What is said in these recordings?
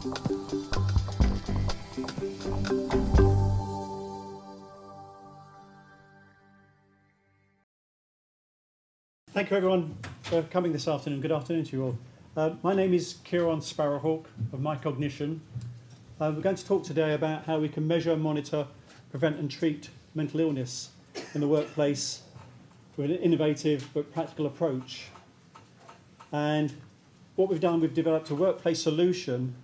Thank you everyone for coming this afternoon. Good afternoon to you all. My name is Kieran Sparrowhawk of MyCognition. We're going to talk today about how we can measure, monitor, prevent and treat mental illness in the workplace with an innovative but practical approach. And what we've done, we've developed a workplace solution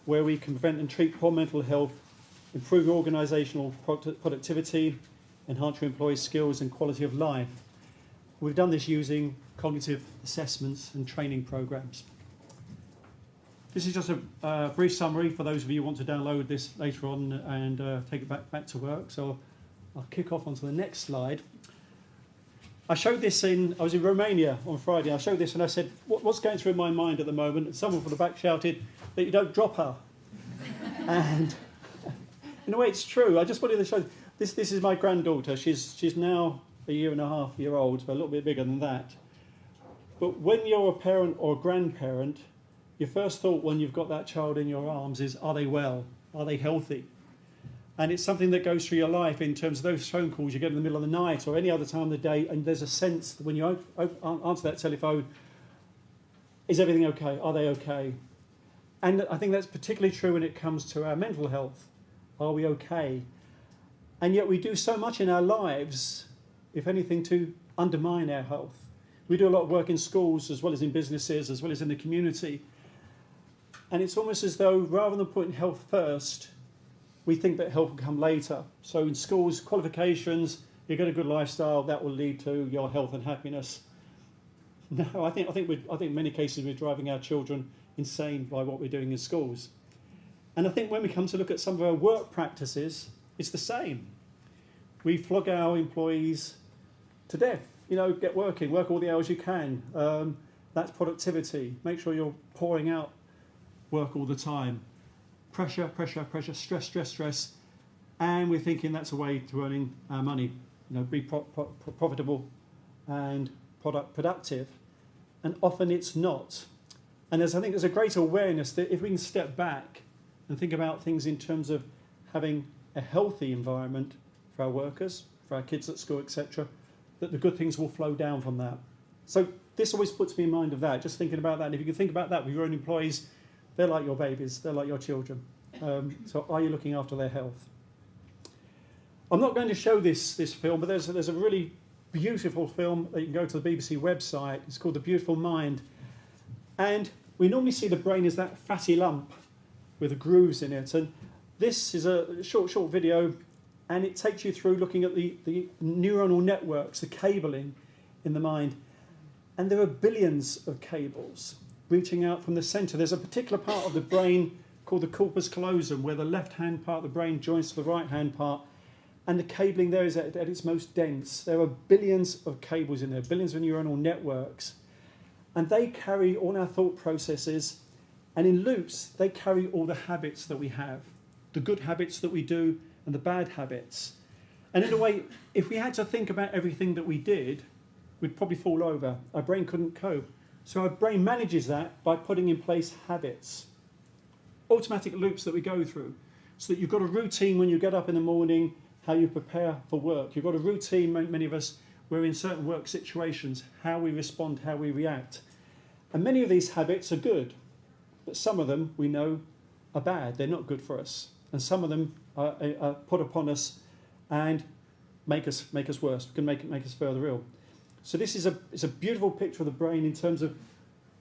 where we can prevent and treat poor mental health, improve your organisational productivity, enhance your employees' skills and quality of life. We've done this using cognitive assessments and training programs. This is just a brief summary for those of you who want to download this later on and take it back to work. So I'll kick off onto the next slide. I showed this I was in Romania on Friday. I showed this and I said, what's going through my mind at the moment? And someone from the back shouted that you don't drop her. And in a way it's true. I just wanted to show this is my granddaughter. She's now a year and a half year old, so a little bit bigger than that. But when you're a parent or a grandparent, your first thought when you've got that child in your arms is, are they well? Are they healthy? And it's something that goes through your life in terms of those phone calls you get in the middle of the night or any other time of the day, and there's a sense that when you answer that telephone, is everything okay? Are they okay? And I think that's particularly true when it comes to our mental health. Are we okay? And yet we do so much in our lives, if anything, to undermine our health. We do a lot of work in schools as well as in businesses, as well as in the community. And it's almost as though rather than putting health first, we think that health will come later. So in schools, qualifications, you get a good lifestyle, that will lead to your health and happiness. No, I think in many cases we're driving our children insane by what we're doing in schools. And I think when we come to look at some of our work practices, it's the same. We flog our employees to death. You know, get working, work all the hours you can. That's productivity. Make sure you're pouring out work all the time. Pressure, pressure, pressure, stress, stress, stress. And we're thinking that's a way to earning our money. You know, be profitable and productive. And often it's not. And I think there's a greater awareness that if we can step back and think about things in terms of having a healthy environment for our workers, for our kids at school, etc., that the good things will flow down from that. So this always puts me in mind of that, just thinking about that. And if you can think about that with your own employees, they're like your babies, they're like your children. So are you looking after their health? I'm not going to show this film, but there's a really beautiful film that you can go to the BBC website. It's called The Beautiful Mind. And we normally see the brain as that fatty lump with the grooves in it. And this is a short video, and it takes you through looking at the neuronal networks, the cabling in the mind. And there are billions of cables reaching out from the centre. There's a particular part of the brain called the corpus callosum, where the left-hand part of the brain joins to the right-hand part, and the cabling there is at its most dense. There are billions of cables in there, billions of neuronal networks, and they carry all our thought processes, and in loops, they carry all the habits that we have, the good habits that we do, and the bad habits. And in a way, if we had to think about everything that we did, we'd probably fall over. Our brain couldn't cope. So our brain manages that by putting in place habits, automatic loops that we go through, so that you've got a routine when you get up in the morning, how you prepare for work. You've got a routine, many of us, where in certain work situations, how we respond, how we react. And many of these habits are good, but some of them we know are bad. They're not good for us. And some of them are put upon us and make us worse, can make us further ill. So this is a beautiful picture of the brain in terms of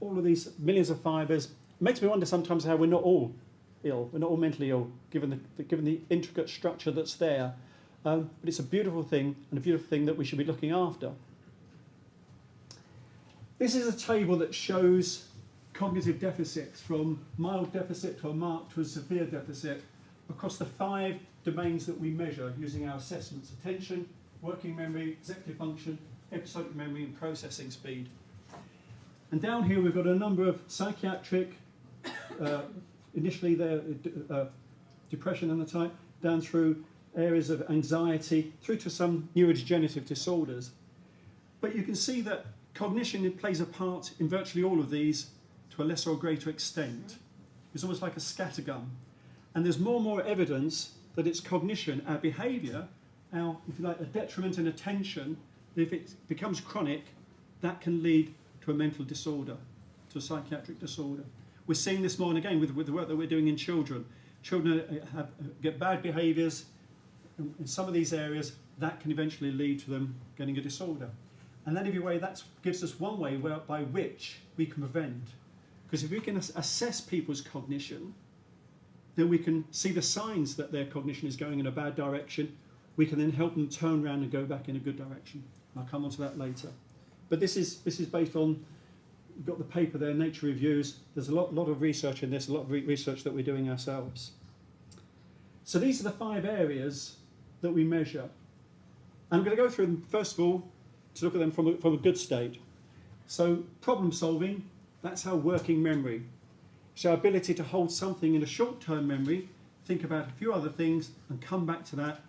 all of these millions of fibres. It makes me wonder sometimes how we're not all ill, we're not all mentally ill, given the intricate structure that's there. But it's a beautiful thing, and a beautiful thing that we should be looking after. This is a table that shows cognitive deficits, from mild deficit to a marked to a severe deficit, across the 5 domains that we measure using our assessments: attention, working memory, executive function, episodic memory, and processing speed. And down here we've got a number of psychiatric, initially depression and the type, down through areas of anxiety, through to some neurodegenerative disorders. But you can see that cognition plays a part in virtually all of these to a lesser or greater extent. is almost like a scattergun. And there's more and more evidence that it's cognition, our behaviour, our, if you like, a detriment in attention, if it becomes chronic, that can lead to a mental disorder, to a psychiatric disorder. We're seeing this more and again with the work that we're doing in children. Children get bad behaviours in some of these areas, that can eventually lead to them getting a disorder. And then, that gives us one way by which we can prevent. Because if we can assess people's cognition, then we can see the signs that their cognition is going in a bad direction. We can then help them turn around and go back in a good direction. I'll come on to that later. But this is based on, you've got the paper there, Nature Reviews. There's a lot of research in this, a lot of research that we're doing ourselves. So these are the 5 areas that we measure. And I'm going to go through them, first of all, to look at them from a good state. So problem solving, that's our working memory. It's our ability to hold something in a short-term memory, think about a few other things, and come back to that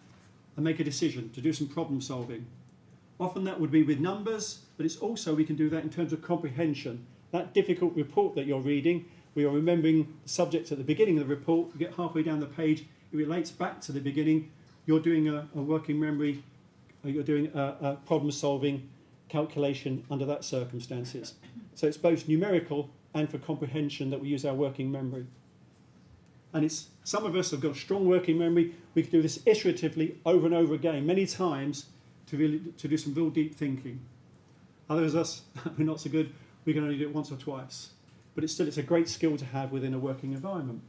and make a decision to do some problem solving. Often that would be with numbers, but it's also, we can do that in terms of comprehension. That difficult report that you're reading, where you're remembering the subject at the beginning of the report, you get halfway down the page, it relates back to the beginning, you're doing a working memory, you're doing a problem-solving calculation under that circumstances. So it's both numerical and for comprehension that we use our working memory. And some of us have got a strong working memory. We can do this iteratively over and over again, many times, to do some real deep thinking. Others of us, we're not so good, we can only do it once or twice. But it's a great skill to have within a working environment.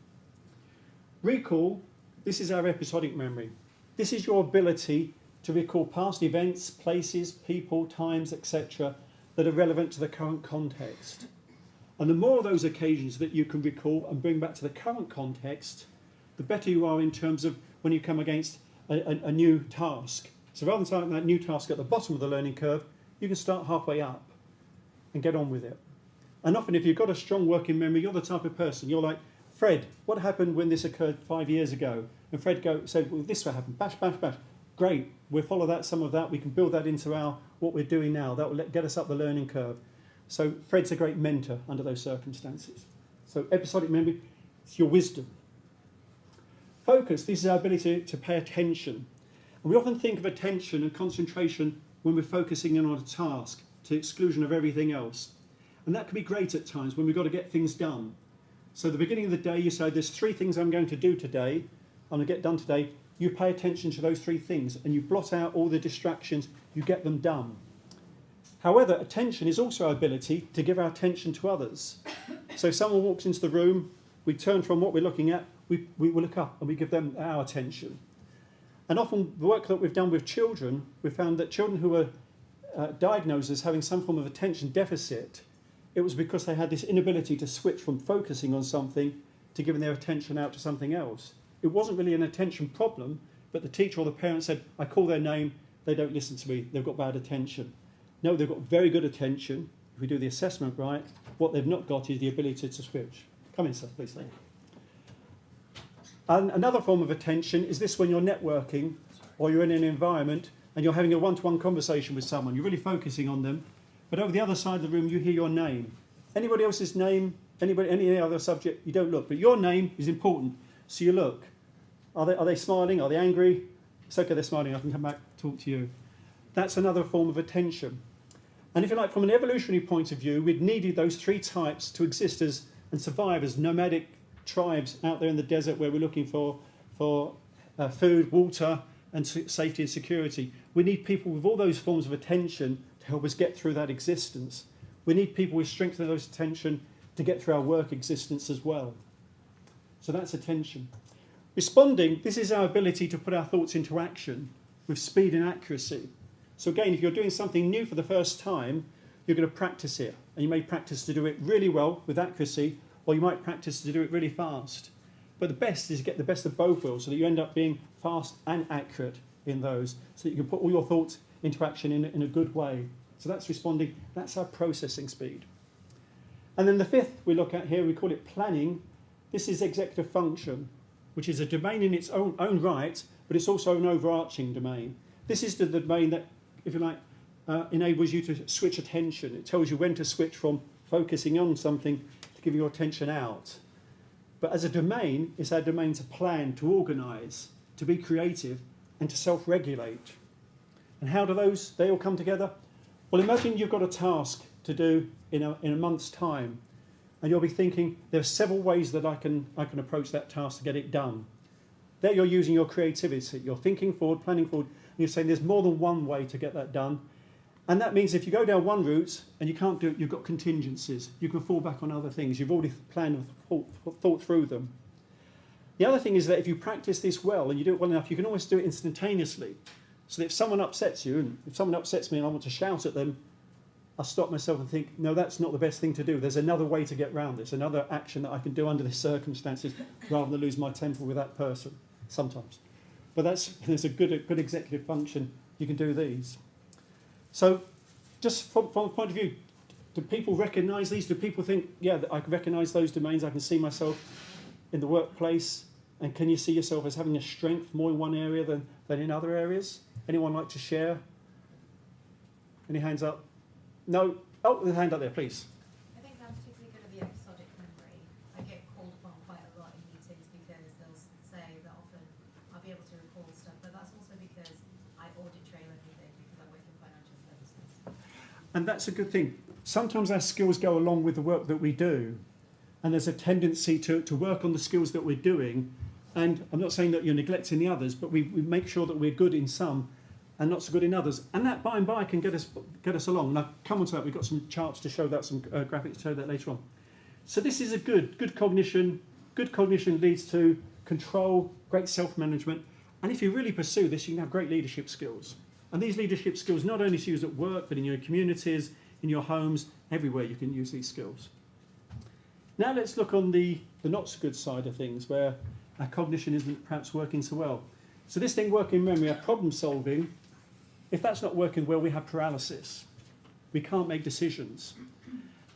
Recall, this is our episodic memory. This is your ability to recall past events, places, people, times, etc. that are relevant to the current context. And the more of those occasions that you can recall and bring back to the current context, the better you are in terms of when you come against a new task. So rather than starting that new task at the bottom of the learning curve, you can start halfway up and get on with it. And often if you've got a strong working memory, you're the type of person, you're like, Fred, what happened when this occurred 5 years ago? And Fred said, well, this will happen, bash, bash, bash. Great, we'll follow that, some of that, we can build that into what we're doing now. That will get us up the learning curve. So Fred's a great mentor under those circumstances. So episodic memory, it's your wisdom. Focus, this is our ability to pay attention. And we often think of attention and concentration when we're focusing in on a task to the exclusion of everything else. And that can be great at times when we've got to get things done. So at the beginning of the day, you say, there's 3 things I'm going to do today. I'm going to get done today. You pay attention to those 3 things and you blot out all the distractions, you get them done. However, attention is also our ability to give our attention to others. So if someone walks into the room, we turn from what we're looking at, we will look up and we give them our attention. And often the work that we've done with children, we've found that children who were diagnosed as having some form of attention deficit, it was because they had this inability to switch from focusing on something to giving their attention out to something else. It wasn't really an attention problem, but the teacher or the parent said, I call their name, they don't listen to me, they've got bad attention. No, they've got very good attention. If we do the assessment right, what they've not got is the ability to switch. Come in, sir, please. Thank you. And another form of attention is this when you're networking or you're in an environment and you're having a one-to-one conversation with someone. You're really focusing on them, but over the other side of the room you hear your name. Anybody else's name, any other subject, you don't look, but your name is important, so you look. Are they smiling? Are they angry? It's okay, they're smiling, I can come back and talk to you. That's another form of attention. And if you like, from an evolutionary point of view, we'd needed those 3 types to exist as and survive as nomadic tribes out there in the desert where we're looking for food, water, and safety and security. We need people with all those forms of attention to help us get through that existence. We need people with strength of those attention to get through our work existence as well. So that's attention. Responding, this is our ability to put our thoughts into action with speed and accuracy. So again, if you're doing something new for the first time, you're going to practice it. And you may practice to do it really well with accuracy, or you might practice to do it really fast. But the best is to get the best of both worlds so that you end up being fast and accurate in those, so that you can put all your thoughts into action in a good way. So that's responding, that's our processing speed. And then the 5th we look at here, we call it planning. This is executive function, which is a domain in its own right, but it's also an overarching domain. This is the domain that, if you like, enables you to switch attention. It tells you when to switch from focusing on something to giving your attention out. But as a domain, it's our domain to plan, to organise, to be creative, and to self-regulate. And how do they all come together? Well, imagine you've got a task to do in a month's time, and you'll be thinking, there are several ways that I can approach that task to get it done. There you're using your creativity. You're thinking forward, planning forward, and you're saying there's more than one way to get that done. And that means if you go down one route and you can't do it, you've got contingencies. You can fall back on other things. You've already planned and thought through them. The other thing is that if you practice this well and you do it well enough, you can always do it instantaneously. So that if someone upsets you, and if someone upsets me and I want to shout at them, I'll stop myself and think, no, that's not the best thing to do. There's another way to get around this, another action that I can do under the circumstances rather than lose my temper with that person, sometimes. But there's a good executive function. You can do these. So just from the point of view, do people recognise these? Do people think, yeah, I can recognise those domains, I can see myself in the workplace, and can you see yourself as having a strength more in one area than in other areas? Anyone like to share? Any hands up? No? Oh, the hand up there, please. I think I'm particularly good at the episodic memory. I get called upon quite a lot in meetings because they'll say that often I'll be able to recall stuff, but that's also because I audit trail everything because I work in financial services. And that's a good thing. Sometimes our skills go along with the work that we do, and there's a tendency to work on the skills that we're doing. And I'm not saying that you're neglecting the others, but we make sure that we're good in some and not so good in others. And that by and by can get us along. And I'll come on to that. We've got some charts to show that, some graphics to show that later on. So this is a good cognition. Good cognition leads to control, great self-management. And if you really pursue this, you can have great leadership skills. And these leadership skills not only to use at work, but in your communities, in your homes, everywhere you can use these skills. Now let's look on the not so good side of things, where our cognition isn't perhaps working so well. So this thing, working memory, our problem solving, if that's not working well, we have paralysis. We can't make decisions.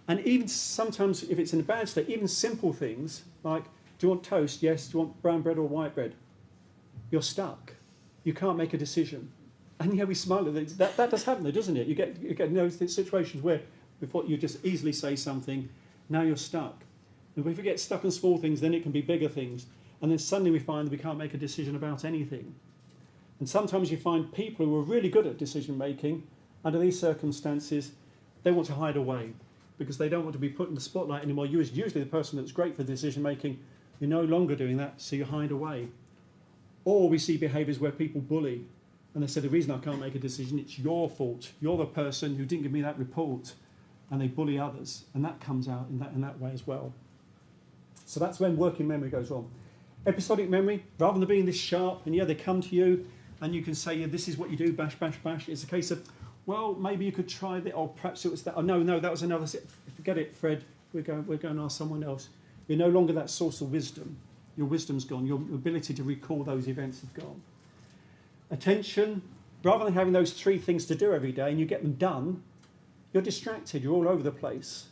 And even sometimes, if it's in a bad state, even simple things like, do you want toast? Yes. Do you want brown bread or white bread? You're stuck. You can't make a decision. And yeah, we smile at it. That does happen, though, doesn't it? You get those situations where before you just easily say something, now you're stuck. And if we get stuck on small things, then it can be bigger things. And then suddenly we find that we can't make a decision about anything. And sometimes you find people who are really good at decision making, under these circumstances, they want to hide away because they don't want to be put in the spotlight anymore. You're usually the person that's great for decision making. You're no longer doing that, so you hide away. Or we see behaviours where people bully. And they say, the reason I can't make a decision, it's your fault. You're the person who didn't give me that report. And they bully others. And that comes out in that way as well. So that's when working memory goes wrong. Episodic memory, rather than being this sharp, and yeah, they come to you, and you can say, yeah, this is what you do, bash, bash, bash. It's a case of, well, maybe you could try that, or perhaps it was that. Oh, no, that was another. Forget it, Fred. We're going to ask someone else. You're no longer that source of wisdom. Your wisdom's gone. Your ability to recall those events have gone. Attention, rather than having those three things to do every day, and you get them done, you're distracted. You're all over the place.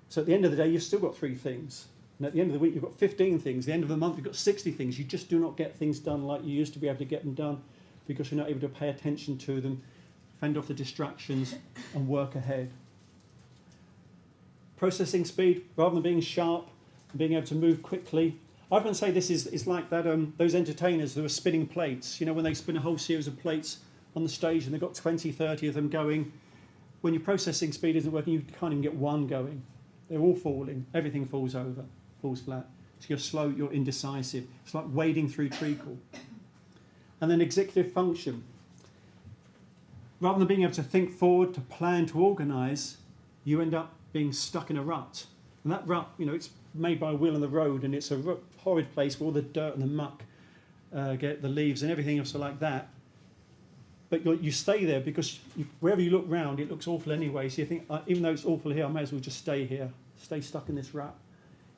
So at the end of the day, you've still got three things. And at the end of the week, you've got 15 things. At the end of the month, you've got 60 things. You just do not get things done like you used to be able to get them done because you're not able to pay attention to them, fend off the distractions, and work ahead. Processing speed, rather than being sharp and being able to move quickly. I often say this is like that those entertainers who are spinning plates. You know, when they spin a whole series of plates on the stage and they've got 20, 30 of them going. When your processing speed isn't working, you can't even get one going. They're all falling. Everything falls over. Falls flat. So you're slow, you're indecisive. It's like wading through treacle. And then executive function. Rather than being able to think forward, to plan, to organise, you end up being stuck in a rut. And that rut, you know, it's made by a wheel on the road, and it's a horrid place where all the dirt and the muck get the leaves and everything else like that. But you stay there because wherever you look round, it looks awful anyway. So you think, even though it's awful here, I may as well just stay here, stay stuck in this rut.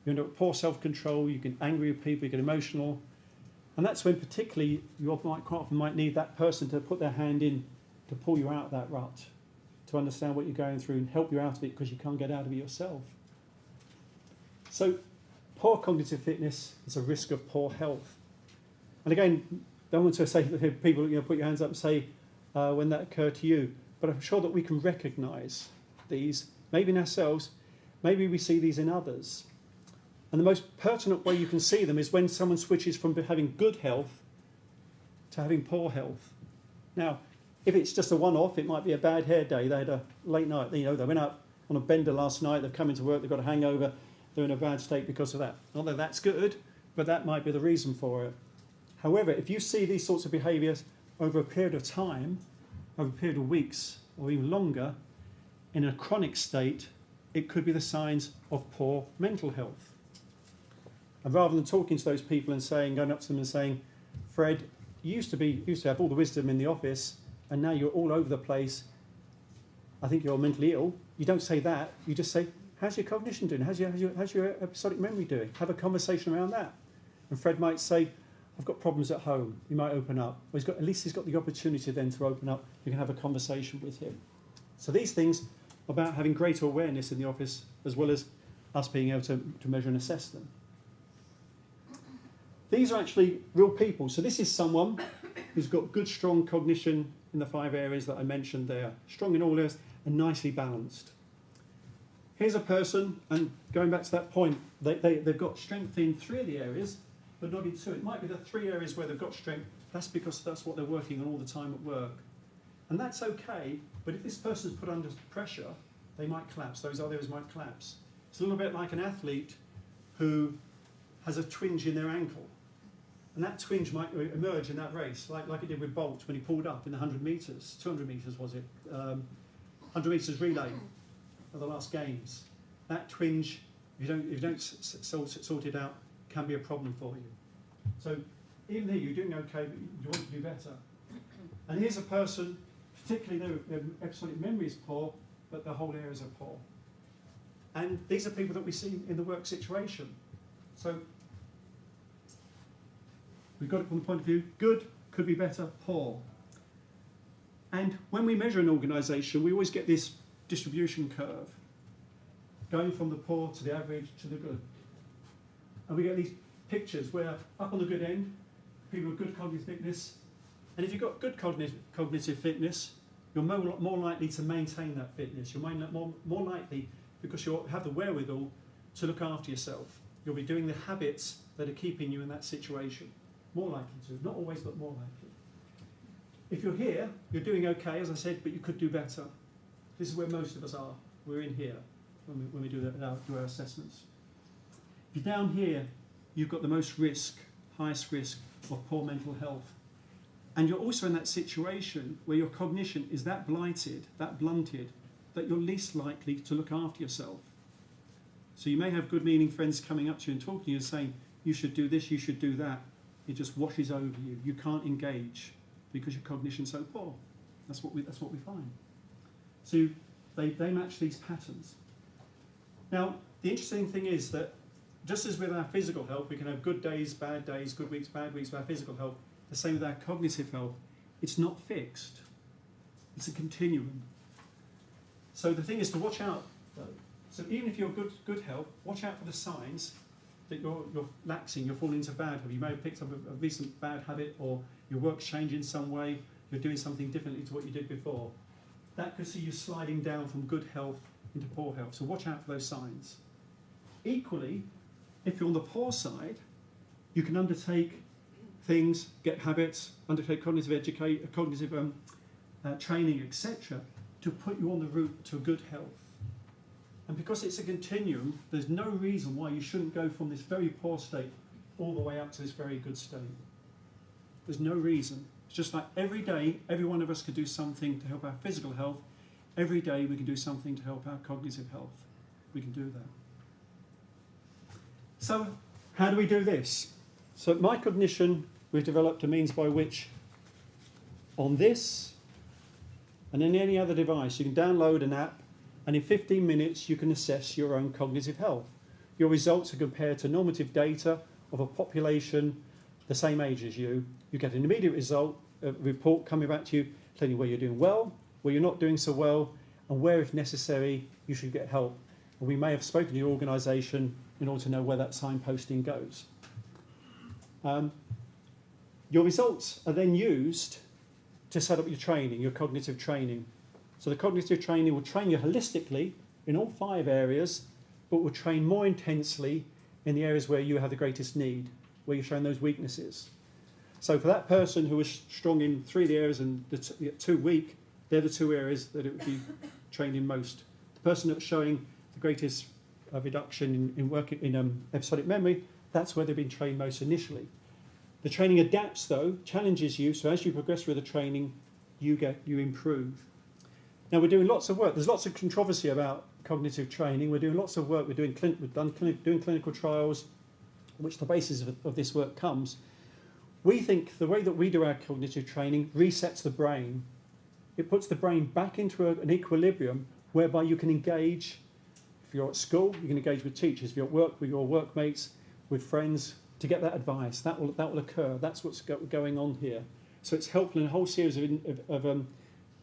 You end up with poor self-control, you get angry with people, you get emotional. And that's when particularly you quite often might need that person to put their hand in to pull you out of that rut, to understand what you're going through and help you out of it because you can't get out of it yourself. So poor cognitive fitness is a risk of poor health. And again, don't want to say that people, you know, put your hands up and say when that occurred to you, but I'm sure that we can recognise these, maybe in ourselves, maybe we see these in others. And the most pertinent way you can see them is when someone switches from having good health to having poor health. Now, if it's just a one-off, it might be a bad hair day. They had a late night, they went out on a bender last night, they've come into work, they've got a hangover, they're in a bad state because of that. Not that that's good, but that might be the reason for it. However, if you see these sorts of behaviours over a period of time, over a period of weeks or even longer, in a chronic state, it could be the signs of poor mental health. And rather than talking to those people and saying, going up to them and saying, Fred, you used to have all the wisdom in the office, and now you're all over the place. I think you're mentally ill. You don't say that. You just say, how's your cognition doing? How's your episodic memory doing? Have a conversation around that. And Fred might say, I've got problems at home. He might open up. Well, at least he's got the opportunity then to open up. You can have a conversation with him. So these things are about having greater awareness in the office, as well as us being able to measure and assess them. These are actually real people. So this is someone who's got good, strong cognition in the 5 areas that I mentioned there. Strong in all areas and nicely balanced. Here's a person, and going back to that point, they've got strength in 3 of the areas, but not in 2. It might be the 3 areas where they've got strength. That's because that's what they're working on all the time at work. And that's okay, but if this person's put under pressure, they might collapse. Those other areas might collapse. It's a little bit like an athlete who has a twinge in their ankle. And that twinge might emerge in that race, like it did with Bolt when he pulled up in the 100 metres, 200 metres was it, 100 metres relay of the last games. That twinge, if you don't sort it out, can be a problem for you. So even here, you're doing okay, but you want to do better. And here's a person, particularly their episodic memory is poor, but the whole areas are poor. And these are people that we see in the work situation. So we've got it from the point of view, good, could be better, poor. And when we measure an organisation, we always get this distribution curve, going from the poor to the average to the good. And we get these pictures where up on the good end, people with good cognitive fitness, and if you've got good cognitive fitness, you're more likely to maintain that fitness. You're more likely, because you have the wherewithal, to look after yourself. You'll be doing the habits that are keeping you in that situation. More likely to, not always, but more likely. If you're here, you're doing okay, as I said, but you could do better. This is where most of us are. We're in here when we do our assessments. If you're down here, you've got the most risk, highest risk of poor mental health. And you're also in that situation where your cognition is that blighted, that blunted, that you're least likely to look after yourself. So you may have good meaning friends coming up to you and talking to you and saying, you should do this, you should do that. It just washes over you. You can't engage because your cognition's so poor. That's what we find. So they match these patterns. Now, the interesting thing is that just as with our physical health, we can have good days, good weeks, bad weeks with our physical health, the same with our cognitive health. It's not fixed. It's a continuum. So the thing is to watch out, though. So even if you're good health, watch out for the signs that you're laxing, you're falling into bad habit. You may have picked up a recent bad habit, or your work's changing in some way, you're doing something differently to what you did before. That could see you sliding down from good health into poor health. So watch out for those signs. Equally, if you're on the poor side, you can undertake things, get habits, undertake cognitive training, etc., to put you on the route to good health. And because it's a continuum, there's no reason why you shouldn't go from this very poor state all the way up to this very good state. There's no reason. It's just like every day, every one of us could do something to help our physical health. Every day we can do something to help our cognitive health. We can do that. So how do we do this? So at My Cognition, we've developed a means by which on this and on any other device, you can download an app, and in 15 minutes you can assess your own cognitive health. Your results are compared to normative data of a population the same age as you. You get an immediate result, a report coming back to you, telling you where you're doing well, where you're not doing so well, and where, if necessary, you should get help. And we may have spoken to your organisation in order to know where that signposting goes. Your results are then used to set up your training, your cognitive training. So the cognitive training will train you holistically in all 5 areas, but will train more intensely in the areas where you have the greatest need, where you're showing those weaknesses. So for that person who is strong in 3 of the areas and the 2 weak, they're the 2 areas that it would be trained in most. The person that's showing the greatest reduction in working in episodic memory, that's where they've been trained most initially. The training adapts though, challenges you, so as you progress through the training, you improve. Now we're doing lots of work. There's lots of controversy about cognitive training. We're doing lots of work. We're doing clinical trials, which the basis of this work comes. We think the way that we do our cognitive training resets the brain. It puts the brain back into an equilibrium whereby you can engage. If you're at school, you can engage with teachers. If you're at work, with your workmates, with friends, to get that advice. That will occur. That's what's going on here. So it's helpful in a whole series of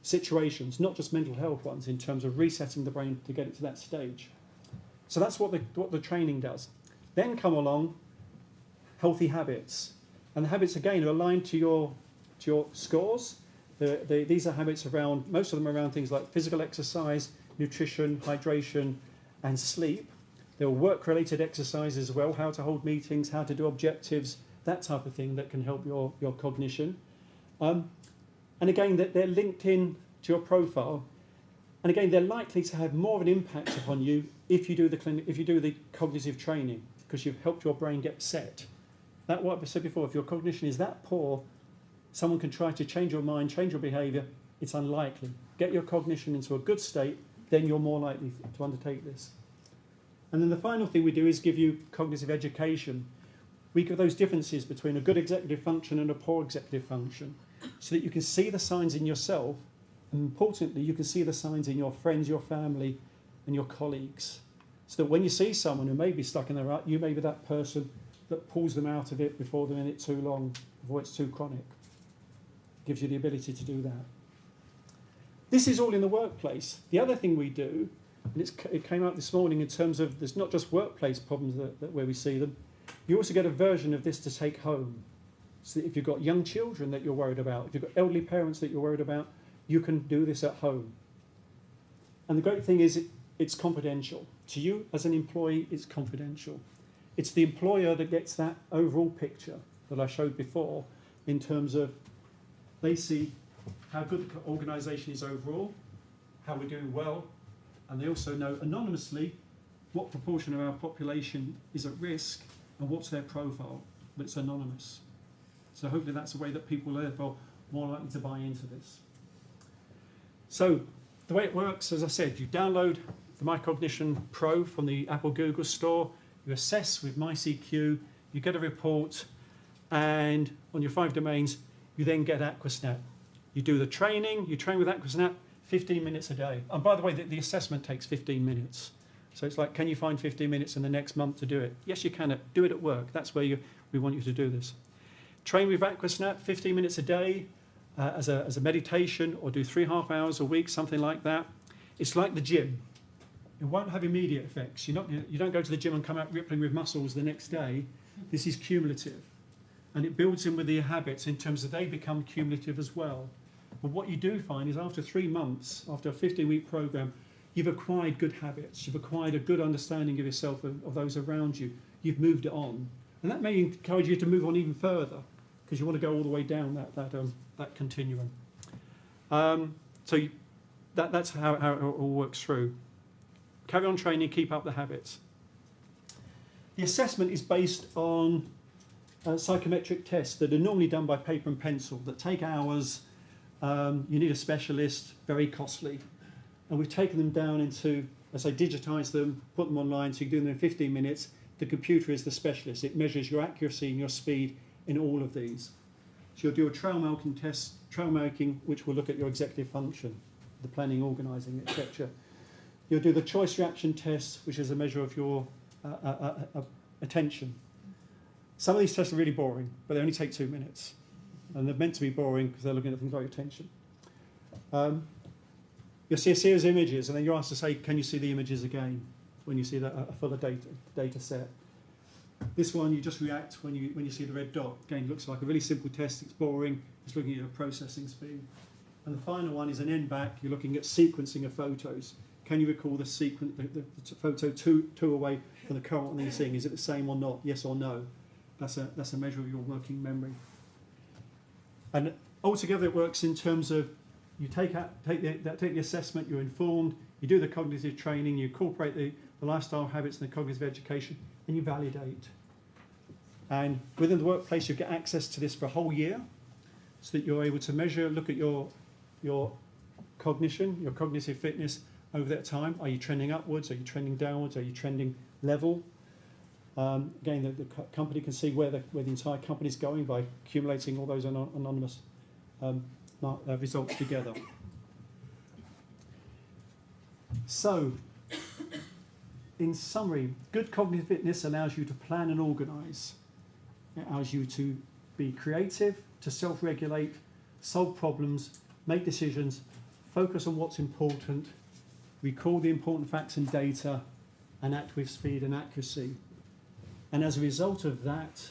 situations, not just mental health ones, in terms of resetting the brain to get it to that stage. So that's what the training does. Then come along healthy habits. And the habits, again, are aligned to your scores. These are habits around, most of them are around things like physical exercise, nutrition, hydration, and sleep. There are work-related exercises as well, how to hold meetings, how to do objectives, that type of thing that can help your cognition. And again, they're linked in to your profile. And again, they're likely to have more of an impact upon you if you do the cognitive training, because you've helped your brain get set. That, what I said before, if your cognition is that poor, someone can try to change your mind, change your behaviour. It's unlikely. Get your cognition into a good state, then you're more likely to undertake this. And then the final thing we do is give you cognitive education. We give those differences between a good executive function and a poor executive function, so that you can see the signs in yourself, and importantly, you can see the signs in your friends, your family, and your colleagues. So that when you see someone who may be stuck in the rut, you may be that person that pulls them out of it before they're in it too long, before it's too chronic. Gives you the ability to do that. This is all in the workplace. The other thing we do, and it came out this morning in terms of there's not just workplace problems that where we see them, you also get a version of this to take home. So that if you've got young children that you're worried about, if you've got elderly parents that you're worried about, you can do this at home. And the great thing is it's confidential. To you as an employee, it's confidential. It's the employer that gets that overall picture that I showed before in terms of they see how good the organisation is overall, how we're doing well, and they also know anonymously what proportion of our population is at risk and what's their profile, but it's anonymous. So hopefully that's a way that people are therefore more likely to buy into this. So the way it works, as I said, you download the MyCognition Pro from the Apple Google Store, you assess with MyCQ, you get a report, and on your 5 domains, you then get Aquasnap. You do the training, you train with Aquasnap 15 minutes a day. And by the way, the assessment takes 15 minutes. So it's like, can you find 15 minutes in the next month to do it? Yes, you can. Do it at work. That's where we want you to do this. Train with Aquasnap 15 minutes a day as a meditation, or do 3.5 hours a week, something like that. It's like the gym. It won't have immediate effects. You don't go to the gym and come out rippling with muscles the next day. This is cumulative. And it builds in with the habits in terms of they become cumulative as well. But what you do find is after 3 months, after a 15-week program, you've acquired good habits. You've acquired a good understanding of yourself, of those around you. You've moved it on. And that may encourage you to move on even further, because you want to go all the way down that continuum. That's how it all works through. Carry on training, keep up the habits. The assessment is based on psychometric tests that are normally done by paper and pencil, that take hours. You need a specialist, very costly. And we've taken them down into, as I digitise them, put them online, so you can do them in 15 minutes. The computer is the specialist. It measures your accuracy and your speed in all of these. So you'll do a trail marking test, which will look at your executive function, the planning, organising, etc. You'll do the choice reaction test, which is a measure of your attention. Some of these tests are really boring, but they only take 2 minutes. And they're meant to be boring because they're looking at things like attention. You'll see a series of images, and then you're asked to say, can you see the images again when you see a fuller data set? This one, you just react when you see the red dot. Again, looks like a really simple test. It's boring. It's looking at your processing speed. And the final one is an NBAC. You're looking at sequencing of photos. Can you recall the photo two away from the current on these things. Is it the same or not? Yes or no? That's a measure of your working memory. And altogether, it works in terms of you take the assessment, you're informed, you do the cognitive training, you incorporate the lifestyle habits and the cognitive education, and you validate. And within the workplace, you get access to this for a whole year, so that you're able to measure, look at your cognition, your cognitive fitness over that time. Are you trending upwards? Are you trending downwards? Are you trending level? Again, the company can see where the entire company is going by accumulating all those anonymous results together. So, in summary, good cognitive fitness allows you to plan and organise. It allows you to be creative, to self-regulate, solve problems, make decisions, focus on what's important, recall the important facts and data, and act with speed and accuracy. And as a result of that,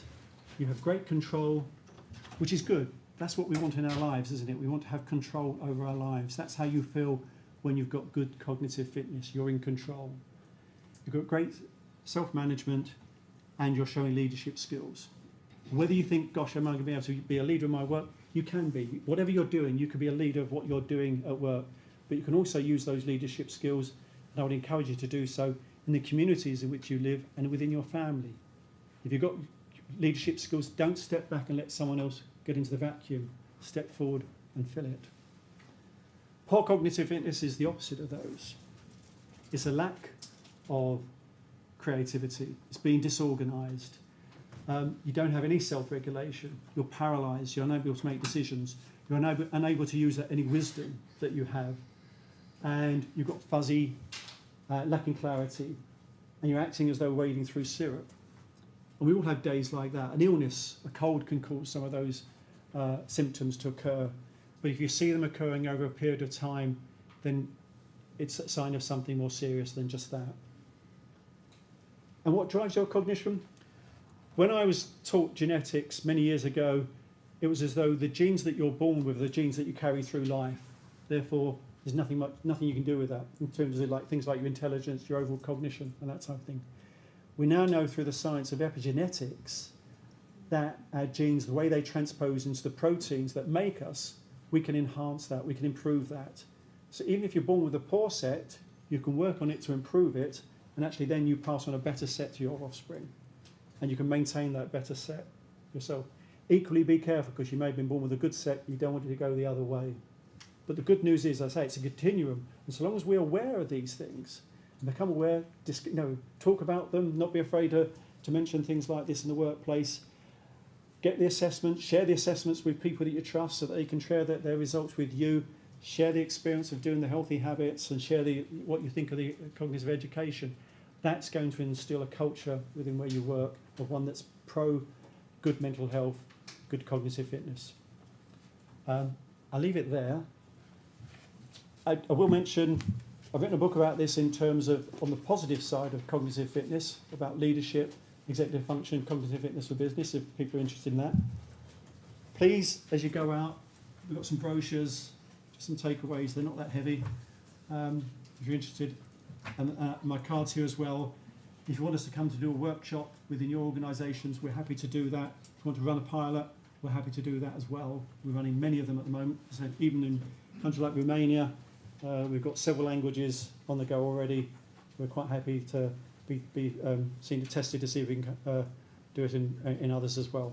you have great control, which is good. That's what we want in our lives, isn't it? We want to have control over our lives. That's how you feel when you've got good cognitive fitness. You're in control. You've got great self-management, and you're showing leadership skills. Whether you think, gosh, am I going to be able to be a leader in my work? You can be. Whatever you're doing, you can be a leader of what you're doing at work. But you can also use those leadership skills, and I would encourage you to do so in the communities in which you live and within your family. If you've got leadership skills, don't step back and let someone else get into the vacuum. Step forward and fill it. Poor cognitive fitness is the opposite of those. It's a lack of creativity. It's being disorganised. You don't have any self-regulation. You're paralysed. You're unable to make decisions. You're unable to use any wisdom that you have. And you've got fuzzy, lacking clarity. And you're acting as though wading through syrup. And we all have days like that. An illness, a cold can cause some of those symptoms to occur. But if you see them occurring over a period of time, then it's a sign of something more serious than just that. And what drives your cognition? When I was taught genetics many years ago, it was as though the genes that you're born with are the genes that you carry through life. Therefore, there's nothing you can do with that in terms of things like your intelligence, your overall cognition, and that type of thing. We now know through the science of epigenetics that our genes, the way they transpose into the proteins that make us, we can enhance that, we can improve that. So even if you're born with a poor set, you can work on it to improve it, and actually then you pass on a better set to your offspring. And you can maintain that better set yourself. Equally, be careful, because you may have been born with a good set, you don't want it to go the other way. But the good news is, as I say, it's a continuum. And so long as we're aware of these things, and become aware, talk about them, not be afraid to mention things like this in the workplace, get the assessments, share the assessments with people that you trust so that they can share their results with you, share the experience of doing the healthy habits, and share what you think of the cognitive education. That's going to instill a culture within where you work of one that's pro good mental health, good cognitive fitness. I'll leave it there. I will mention, I've written a book about this in terms of on the positive side of cognitive fitness, about leadership, executive function, cognitive fitness for business, if people are interested in that. Please, as you go out, we've got some brochures, just some takeaways, they're not that heavy, if you're interested. And my card's here as well. If you want us to come to do a workshop within your organisations, we're happy to do that. If you want to run a pilot, we're happy to do that as well. We're running many of them at the moment. So even in countries like Romania, we've got several languages on the go already. We're quite happy to be seen and tested to see if we can do it in others as well.